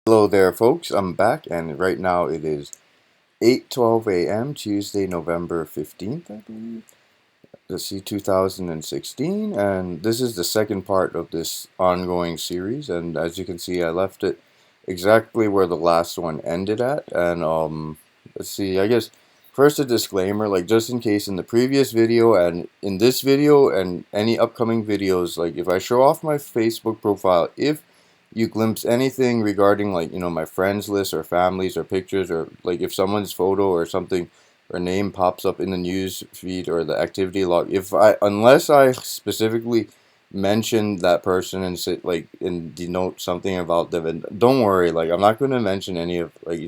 Hello there, folks. I'm back, and right now it is 8:12 a.m. Tuesday, November 15th, I believe. Let's see, 2016, and this is the second part of this ongoing series. And as you can see, I left it exactly where the last one ended at. And let's see. I guess first a disclaimer, like just in case in the previous video and in this video and any upcoming videos, like if I show off my Facebook profile, if you glimpse anything regarding like my friends list or families or pictures, or like if someone's photo or something or name pops up in the news feed or the activity log, if I unless I specifically mention that person and say like and denote something about them, and don't worry, like I'm not going to mention any of like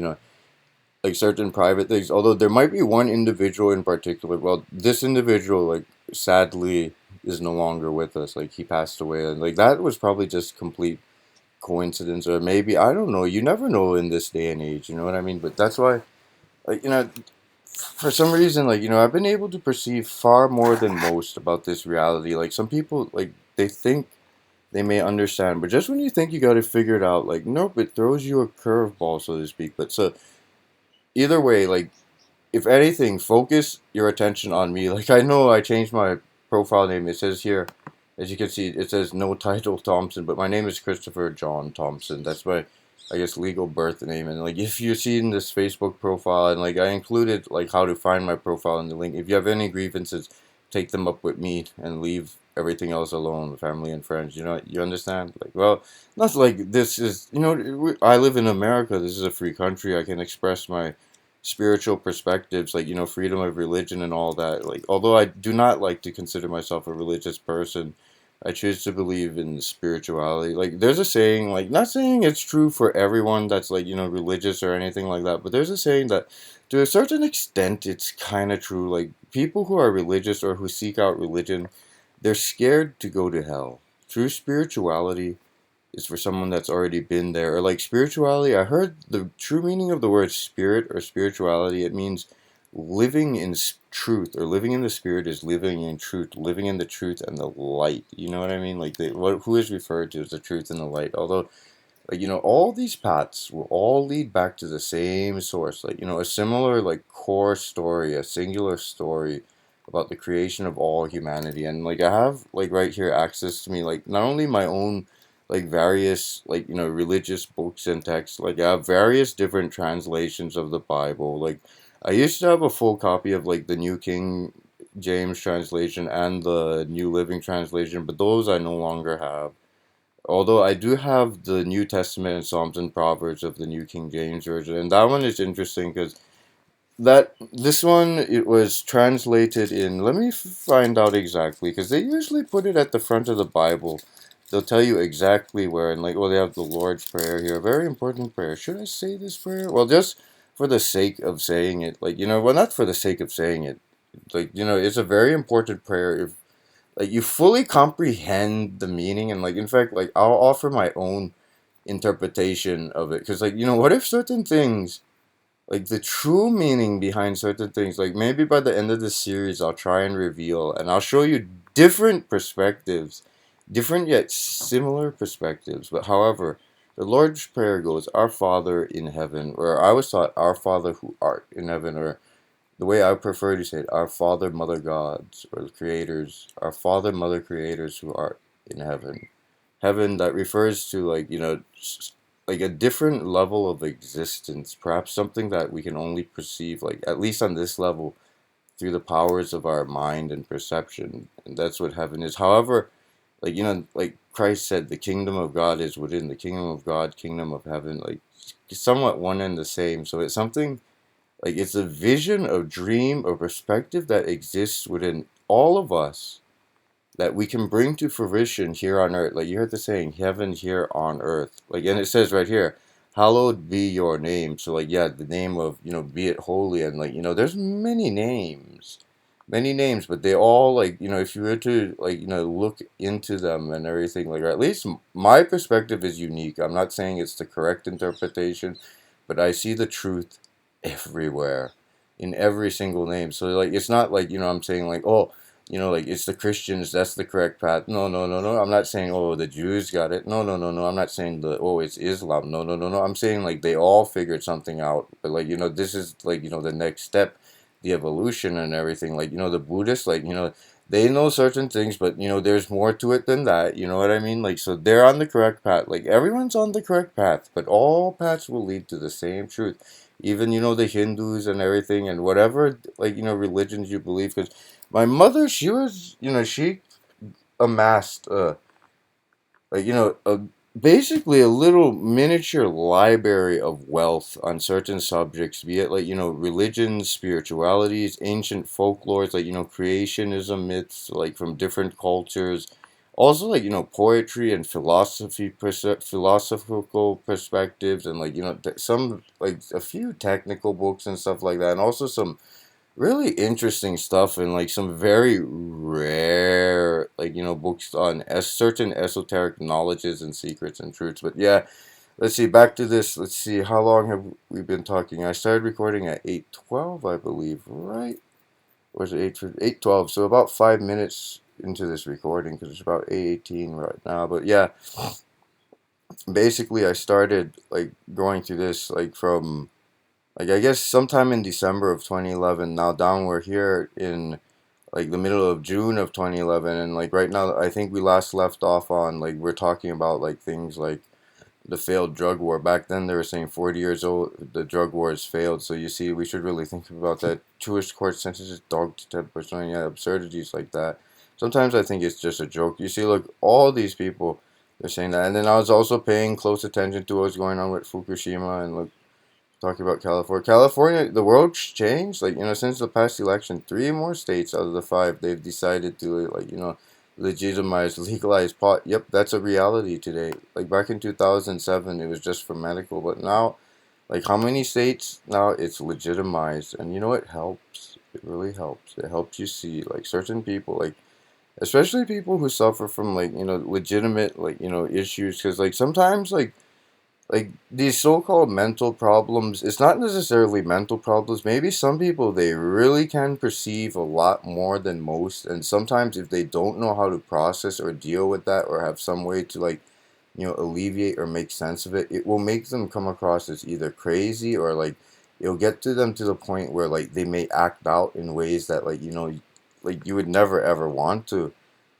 like certain private things, although there might be one individual in particular. Well, this individual, like, sadly is no longer with us. Like, he passed away, and like that was probably just complete coincidence, or maybe, I don't know, you never know in this day and age, you know what I mean? But that's why, like, for some reason, like, I've been able to perceive far more than most about this reality. Like, some people, like, they think they may understand, but just when you think you got it figured out, like, nope, it throws you a curveball, so to speak. But so either way, like, if anything, focus your attention on me. Like, I know I changed my profile name. It says here, as you can see, it says no title Thompson, but my name is Christopher John Thompson. That's my, I guess, legal birth name. And like, if you've seen this Facebook profile, and like I included like how to find my profile in the link. If you have any grievances, take them up with me and leave everything else alone, family and friends. You understand? Like, well, not like this is, I live in America. This is a free country. I can express my spiritual perspectives, like freedom of religion and all that. Like, although I do not like to consider myself a religious person, I choose to believe in spirituality. Like, there's a saying, like, not saying it's true for everyone that's like religious or anything like that, but there's a saying that to a certain extent it's kind of true. Like, people who are religious or who seek out religion, they're scared to go to hell. True spirituality is for someone that's already been there. Or like spirituality, I heard the true meaning of the word spirit or spirituality. It means living in truth, or living in the spirit is living in truth, living in the truth and the light. You know what I mean? Like, who is referred to as the truth and the light. Although, like, all these paths will all lead back to the same source. Like, a similar, like, core story, a singular story about the creation of all humanity. And like, I have like right here access to me, like, not only my own like various, like, religious books and texts. Like, I have various different translations of the Bible. Like, I used to have a full copy of like the New King James translation and the New Living Translation, but those I no longer have. Although I do have the New Testament and Psalms and Proverbs of the New King James Version, and that one is interesting because this one, it was translated in. Let me find out exactly, because they usually put it at the front of the Bible. They'll tell you exactly where, and like, well, they have the Lord's Prayer here, a very important prayer. Should I say this prayer? Well, just for the sake of saying it, like, well, not for the sake of saying it, like, it's a very important prayer. If like you fully comprehend the meaning, and like, in fact, like, I'll offer my own interpretation of it, because like, what if certain things, like the true meaning behind certain things, like maybe by the end of the series I'll try and reveal, and I'll show you different perspectives, different yet similar perspectives. But however, the Lord's Prayer goes, Our Father in heaven, or I was taught, Our Father who art in heaven, or the way I prefer to say it, Our Father, Mother Gods, or the creators, Our Father, Mother creators who art in heaven. Heaven, that refers to, like, like a different level of existence, perhaps something that we can only perceive, like, at least on this level, through the powers of our mind and perception. And that's what heaven is. However, like, like Christ said, the kingdom of God is within. The kingdom of God, kingdom of heaven, like, somewhat one and the same. So it's something, like, it's a vision, a dream, a perspective that exists within all of us, that we can bring to fruition here on earth. Like, you heard the saying, heaven here on earth. Like, and it says right here, hallowed be your name. So like, yeah, the name of, be it holy. And like, there's many names, but they all, like, if you were to, like, look into them and everything, like, or at least my perspective is unique. I'm not saying it's the correct interpretation, but I see the truth everywhere in every single name. So like, it's not like, I'm saying like, oh, like it's the Christians, that's the correct path. No, no, no, no. I'm not saying, oh, the Jews got it. No, no, no, no. I'm not saying oh, it's Islam. No, no, no, no. I'm saying like they all figured something out. But like, this is like, the next step, the evolution and everything. Like, the Buddhists, like, they know certain things, but there's more to it than that. You know what I mean? Like, so they're on the correct path. Like, everyone's on the correct path, but all paths will lead to the same truth. Even, the Hindus and everything and whatever, like, religions you believe. Because my mother, she was, she amassed, like, basically a little miniature library of wealth on certain subjects, be it like, religions, spiritualities, ancient folklores, like, creationism myths, like from different cultures. Also, like, poetry and philosophical perspectives, and like, some, like, a few technical books and stuff like that, and also some really interesting stuff and like some very rare like books on certain esoteric knowledges and secrets and truths. But yeah, let's see, back to this. Let's see, how long have we been talking? I started recording at 8:12, I believe, right? Or was it 8:12? So about 5 minutes into this recording, because it's about 8:18 right now. But yeah, basically I started like going through this like from, like, I guess sometime in December of 2011. Now down we're here in like the middle of June of 2011, and like right now I think we last left off on, like, we're talking about like things like the failed drug war. Back then they were saying 40 years old the drug war has failed. So you see, we should really think about that. Jewish court sentences dog to 10%. Yeah, absurdities like that. Sometimes I think it's just a joke. You see, look, all these people, they're saying that. And then I was also paying close attention to what was going on with Fukushima, and look, talking about California. California, the world's changed. Like, since the past election, three more states out of the five, they've decided to, like, legitimize, legalize pot. Yep, that's a reality today. Like, back in 2007, it was just for medical. But now, like, how many states now it's legitimized? And it helps. It really helps. It helps you see, like, certain people, like, especially people who suffer from, like, legitimate, like, issues. Because, like, sometimes, like these so-called mental problems, it's not necessarily mental problems. Maybe some people, they really can perceive a lot more than most, and sometimes if they don't know how to process or deal with that, or have some way to, like, alleviate or make sense of it, it will make them come across as either crazy, or like it'll get to them to the point where like they may act out in ways that, like, like you would never ever want to,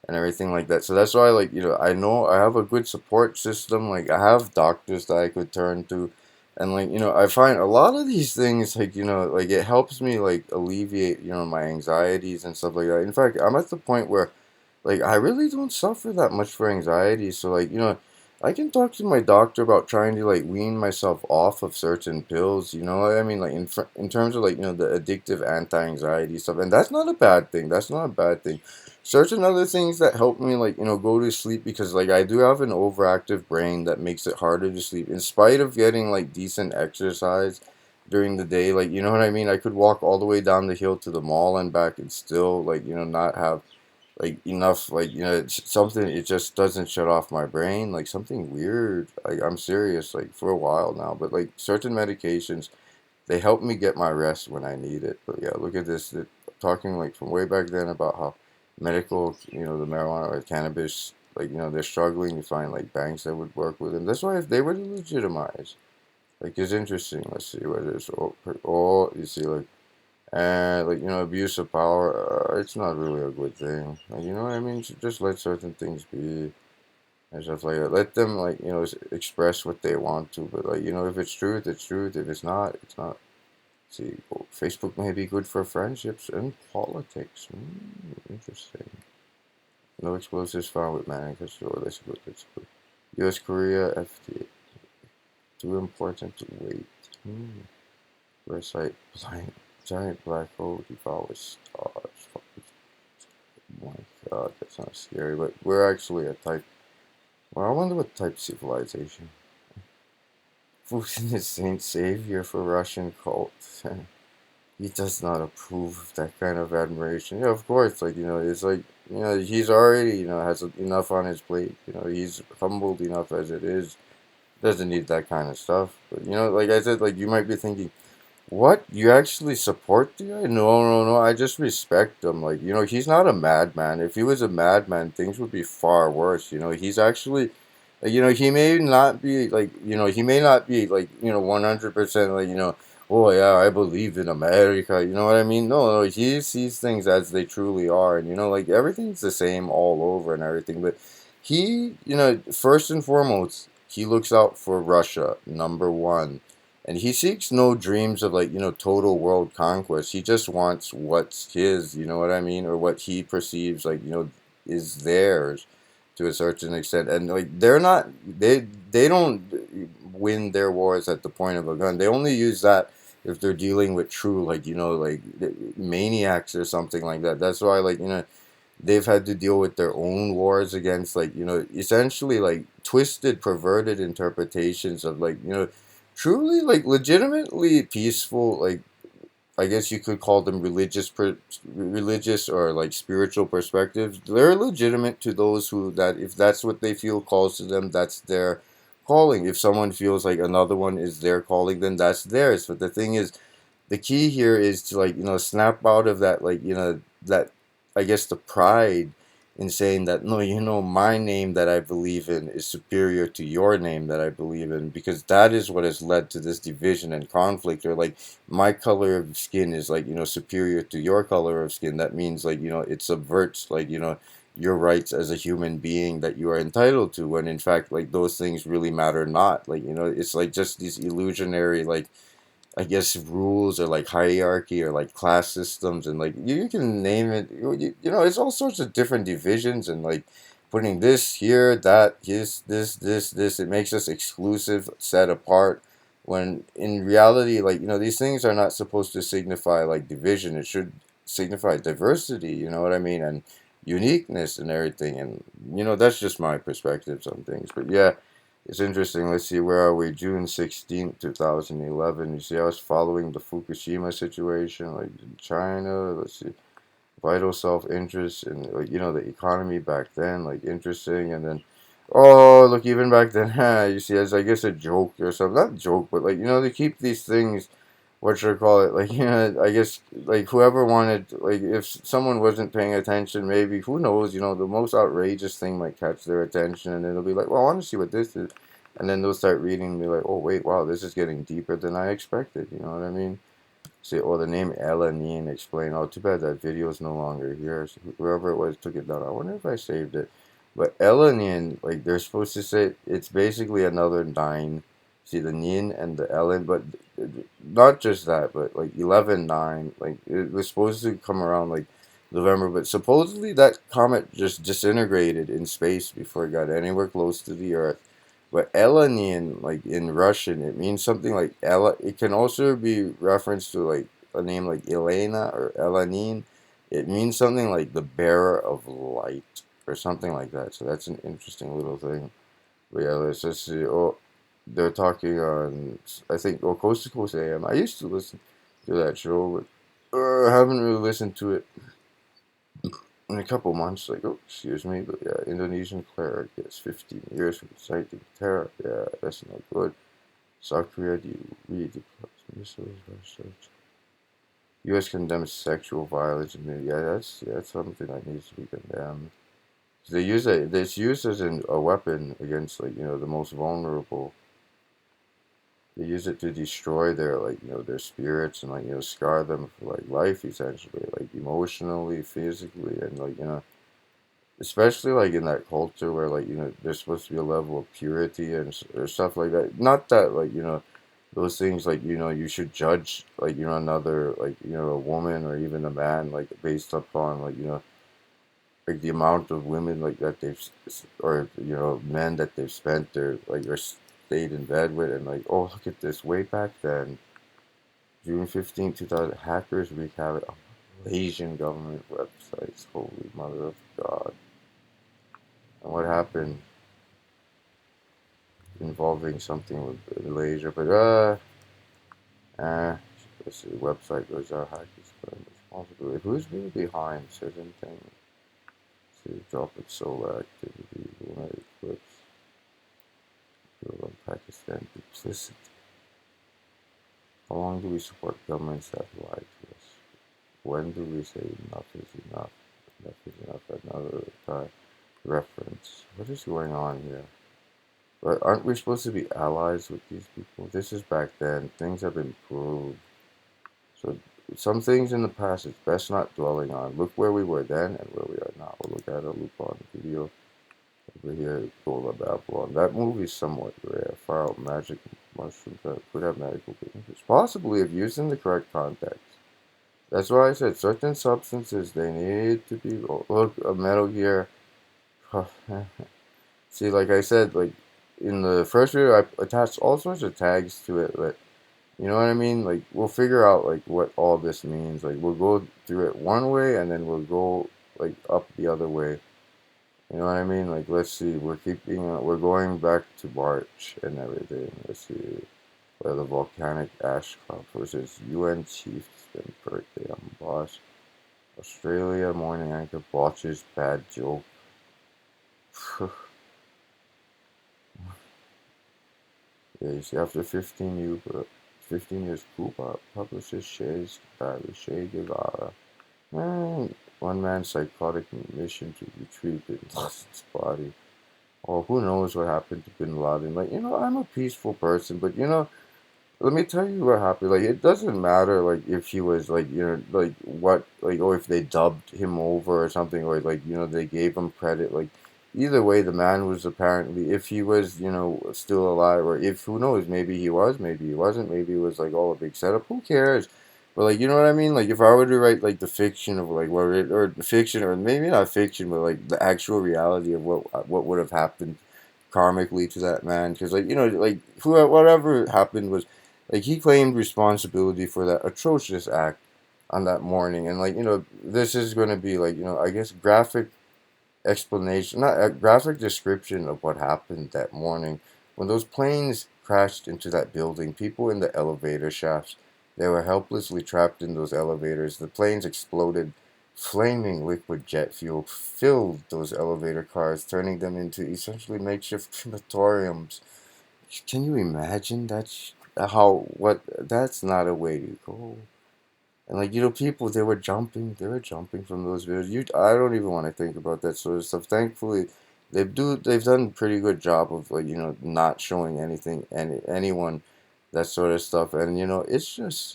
and everything like that. So that's why, like, I know I have a good support system. Like, I have doctors that I could turn to, and like, I find a lot of these things, like, like it helps me like alleviate, my anxieties and stuff like that. In fact, I'm at the point where, like, I really don't suffer that much for anxiety. So like, I can talk to my doctor about trying to like wean myself off of certain pills. You know what I mean? Like in terms of like the addictive anti-anxiety stuff, and that's not a bad thing. That's not a bad thing. Certain other things that help me, like, go to sleep, because like I do have an overactive brain that makes it harder to sleep in spite of getting like decent exercise during the day. Like, you know what I mean? I could walk all the way down the hill to the mall and back and still, like, not have like enough, like, it's something, it just doesn't shut off my brain, like something weird. Like, I'm serious, like, for a while now. But like certain medications, they help me get my rest when I need it. But yeah, look at this, talking like from way back then about how medical, the marijuana or cannabis, like, they're struggling to find like banks that would work with them. That's why if they were to legitimize, like, it's interesting. Let's see what it is. Oh, you see, like, and like, abuse of power, it's not really a good thing. Like, you know what I mean? Just let certain things be and stuff like that. Let them, like, express what they want to. But like, if it's truth, it's truth. If it's not, it's not. See, well, Facebook may be good for friendships and politics. Interesting. No explosives found with mannequins or this good. That's good. U.S. Korea FTA. Too important to wait. Website blind. Giant black hole devours stars. Oh my god, that sounds scary. But we're actually a type. Well, I wonder what type civilization. Putin is Saint Savior for Russian cult. He does not approve of that kind of admiration. Yeah, of course. Like, it's like, he's already, has enough on his plate. He's humbled enough as it is. Doesn't need that kind of stuff. But, like I said, like, you might be thinking, What? You actually support the guy? No, no, no. I just respect him. Like, he's not a madman. If he was a madman, things would be far worse. He's actually, he may not be like, he may not be like, 100% like, oh yeah, I believe in America. You know what I mean? No, no, he sees things as they truly are. And, like everything's the same all over and everything. But first and foremost, he looks out for Russia, number one, and he seeks no dreams of like total world conquest. He just wants what's his, you know what I mean, or what he perceives like is theirs to a certain extent. And like they don't win their wars at the point of a gun. They only use that if they're dealing with true like like maniacs or something like that. That's why like they've had to deal with their own wars against like essentially like twisted, perverted interpretations of like truly like legitimately peaceful, like I guess you could call them religious or like spiritual perspectives. They're legitimate to those who, that if that's what they feel calls to them, that's their calling. If someone feels like another one is their calling, then that's theirs. But the thing is, the key here is to like snap out of that, like that, I guess, the pride in saying that no, my name that I believe in is superior to your name that I believe in, because that is what has led to this division and conflict. Or like my color of skin is like superior to your color of skin. That means like it subverts like your rights as a human being that you are entitled to, when in fact like those things really matter not. Like it's like just these illusionary, like I guess, rules or like hierarchy or like class systems, and like you can name it. It's all sorts of different divisions, and like putting this here, that, this. It makes us exclusive, set apart. When in reality, like these things are not supposed to signify like division. It should signify diversity. You know what I mean? And uniqueness and everything. And that's just my perspectives on things. But yeah. It's interesting. Let's see, where are we? June 16th, 2011. You see, I was following the Fukushima situation, like in China. Let's see, vital self-interest and like the economy back then, like interesting. And then, oh look, even back then, you see, as I guess a joke or something, not joke, but like they keep these things. What should I call it? Like I guess like whoever wanted, like if someone wasn't paying attention, maybe who knows? The most outrageous thing might catch their attention, and then they'll be like, "Well, I want to see what this is," and then they'll start reading and be like, "Oh wait, wow, this is getting deeper than I expected." You know what I mean? Say, oh, the name Elanin explain. Oh, too bad that video is no longer here. So whoever it was took it down. I wonder if I saved it. But Elanin, like they're supposed to say, it's basically another nine. See the Nin and the Ellen, but not just that, but like 11-9. Like it was supposed to come around like November, but supposedly that comet just disintegrated in space before it got anywhere close to the Earth. But Elenian, like in Russian, it means something like Ela. It can also be referenced to like a name like Elena or Elenin. It means something like the bearer of light or something like that. So that's an interesting little thing. But yeah, let's just see. Oh, they're talking on, I think, oh, Coast to Coast AM. I used to listen to that show, but I haven't really listened to it in a couple months. Like, oh, excuse me, but yeah, Indonesian cleric gets 15 years for inciting terror. Yeah, that's not good. South Korea, do you read the missiles research? U.S. condemns sexual violence in media. Yeah, that's something that needs to be condemned. They use it. It's used as a weapon against like the most vulnerable. They use it to destroy their like their spirits and like scar them for like life, essentially, like emotionally, physically, and like especially like in that culture where like there's supposed to be a level of purity and or stuff like that. Not that like those things like you should judge like another like a woman or even a man like based upon like like the amount of women like that or men that they've spent their like or stayed in bed with. And like, oh, look at this, way back then, June 15th, 2000, hackers wreak havoc on Malaysian government websites. Holy mother of God. And what happened involving something with Malaysia? But uh let's see, website goes out, hackers claim responsibility. Who's really behind certain things? See, drop its solar activity, lunar eclipse, on Pakistan duplicity. How long do we support governments that lie to us? When do we say enough is enough? Enough is enough. Another reference. What is going on here? But aren't we supposed to be allies with these people? This is back then. Things have improved. So some things in the past it's best not dwelling on. Look where we were then and where we are now. We'll look at a Lupin video over here, Gola Babylon. That movie is somewhat rare. Far out magic mushrooms that could have medical benefits. Possibly if used in the correct context. That's why I said certain substances they need to be look a Metal Gear. See, like I said, like in the first video, I attached all sorts of tags to it, but you know what I mean? Like we'll figure out like what all this means. Like we'll go through it one way and then we'll go like up the other way. You know what I mean? Like let's see, we're going back to March and everything. Let's see where the volcanic ash cloud versus UN chieftain birthday on boss. Australia morning anchor botches bad joke. Yeah, you see, after 15 years, Cuba publishes Che's diary, Che Guevara. Man, one man's psychotic mission to retrieve Bin Laden's body. Or who knows what happened to Bin Laden. Like, I'm a peaceful person, but let me tell you what happened. Like, it doesn't matter, like, if he was, like, like, what, like, or if they dubbed him over or something, or, like, they gave him credit. Like, either way, the man was apparently, if he was, still alive, or if, who knows, maybe he was, maybe he wasn't, maybe it was, like, all a big setup. Who cares? But, like, you know what I mean? Like, if I were to write, like, the fiction of, like, or the fiction, or maybe not fiction, but, like, the actual reality of what would have happened karmically to that man. Because, like, like, whatever happened was, like he claimed responsibility for that atrocious act on that morning, and like this is going to be like I guess graphic explanation, not a graphic description of what happened that morning when those planes crashed into that building. People in the elevator shafts, they were helplessly trapped in those elevators. The planes exploded. Flaming liquid jet fuel filled those elevator cars, turning them into essentially makeshift crematoriums. Can you imagine that's how what that's not a way to go. And like people they were jumping from those videos. I don't even want to think about that sort of stuff. Thankfully, they've done a pretty good job of like not showing anyone that sort of stuff. And it's just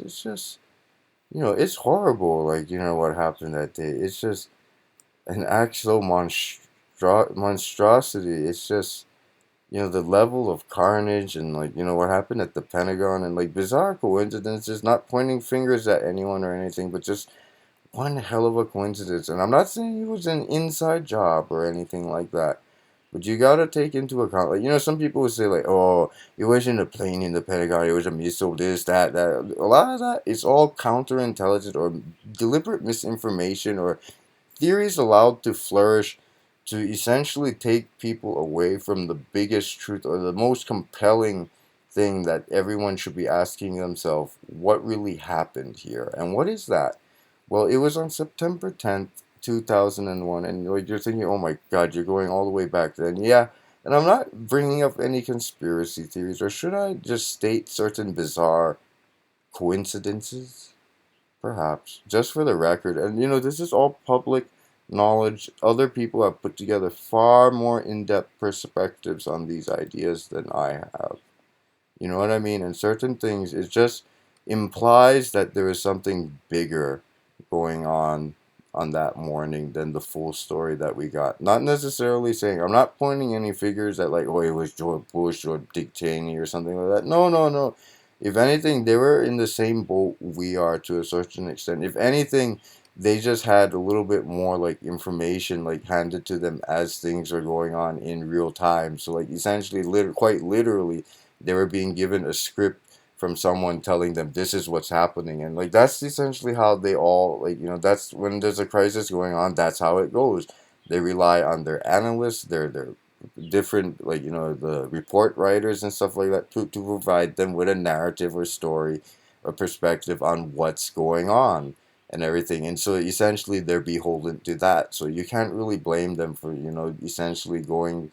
it's horrible. Like what happened that day. It's just an actual monstrosity. It's just the level of carnage and like what happened at the Pentagon and like bizarre coincidences, not pointing fingers at anyone or anything, but just one hell of a coincidence. And I'm not saying it was an inside job or anything like that, but you gotta take into account, like some people would say like, oh, it wasn't a plane in the Pentagon, it was a missile, this, that. A lot of that is all counterintelligence or deliberate misinformation or theories allowed to flourish to essentially take people away from the biggest truth or the most compelling thing that everyone should be asking themselves: what really happened here? And what is that? Well, it was on September 10th, 2001, and like you're thinking, oh my God, you're going all the way back then. Yeah, and I'm not bringing up any conspiracy theories, or should I just state certain bizarre coincidences? Perhaps, just for the record. And this is all public knowledge. Other people have put together far more in depth perspectives on these ideas than I have. You know what I mean? And certain things, it just implies that there is something bigger going on that morning than the full story that we got. Not necessarily saying, I'm not pointing any figures at like, oh, it was George Bush or Dick Cheney or something like that. No, no, no. If anything, they were in the same boat we are to a certain extent. If anything, they just had a little bit more like information like handed to them as things are going on in real time. So like essentially, quite literally, they were being given a script from someone telling them this is what's happening, and like that's essentially how they all like that's when there's a crisis going on, that's how it goes. They rely on their analysts, their different like the report writers and stuff like that to provide them with a narrative or story or perspective on what's going on and everything. And so essentially they're beholden to that, so you can't really blame them for essentially going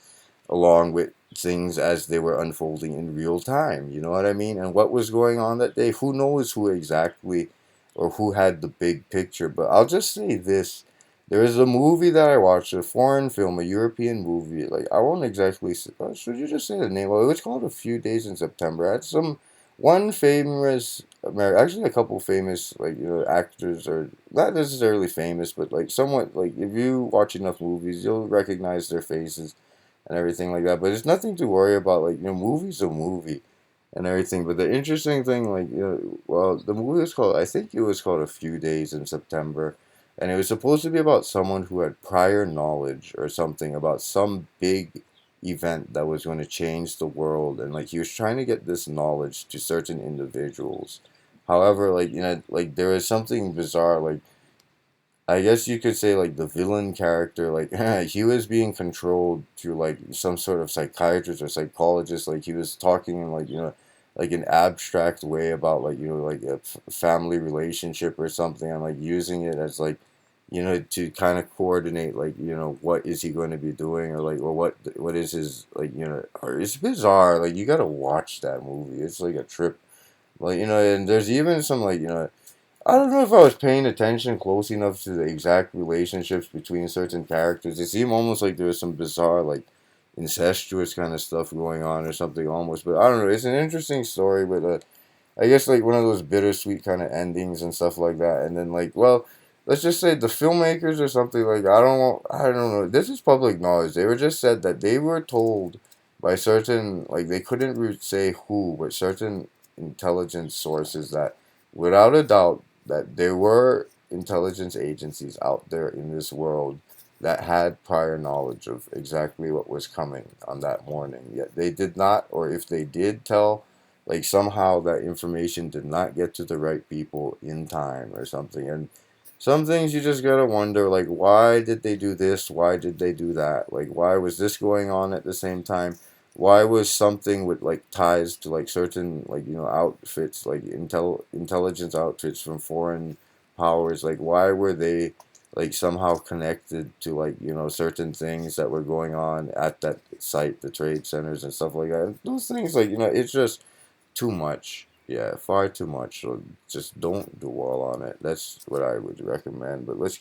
along with things as they were unfolding in real time. You know what I mean? And what was going on that day? Who knows who exactly or who had the big picture? But I'll just say this. There is a movie that I watched, a foreign film, a European movie. Like, I won't exactly say, should you just say the name? Well, it was called A Few Days in September. It had one famous, actually a couple famous, like, actors, or not necessarily famous, but like somewhat, like, if you watch enough movies, you'll recognize their faces and everything like that. But it's nothing to worry about. Like, movie's a movie and everything. But the interesting thing, like, well, the movie was called, I think it was called A Few Days in September, and it was supposed to be about someone who had prior knowledge or something about some big event that was going to change the world, and like he was trying to get this knowledge to certain individuals. However, like, like there was something bizarre, like I guess you could say like the villain character, like he was being controlled through like some sort of psychiatrist or psychologist. Like he was talking in like like an abstract way about like like a family relationship or something, and like using it as like to kind of coordinate like what is he going to be doing, or like, or what is his like or it's bizarre. Like you got to watch that movie. It's like a trip. Like and there's even some like I don't know if I was paying attention close enough to the exact relationships between certain characters. It seemed almost like there was some bizarre, like, incestuous kind of stuff going on or something almost. But I don't know. It's an interesting story, but I guess like one of those bittersweet kind of endings and stuff like that. And then like, well, let's just say the filmmakers or something like I don't know. This is public knowledge. They were just said that they were told by certain, like, they couldn't say who, but certain intelligence sources that without a doubt that there were intelligence agencies out there in this world that had prior knowledge of exactly what was coming on that morning. Yet they did not, or if they did tell, like somehow that information did not get to the right people in time or something. And some things you just gotta wonder, like, why did they do this? Why did they do that? Like, why was this going on at the same time? Why was something with like ties to like certain, like, outfits, like intelligence outfits from foreign powers, like why were they like somehow connected to like certain things that were going on at that site, the trade centers and stuff like that? Those things, like, it's just too much. Yeah, far too much. So just don't dwell on it. That's what I would recommend. But let's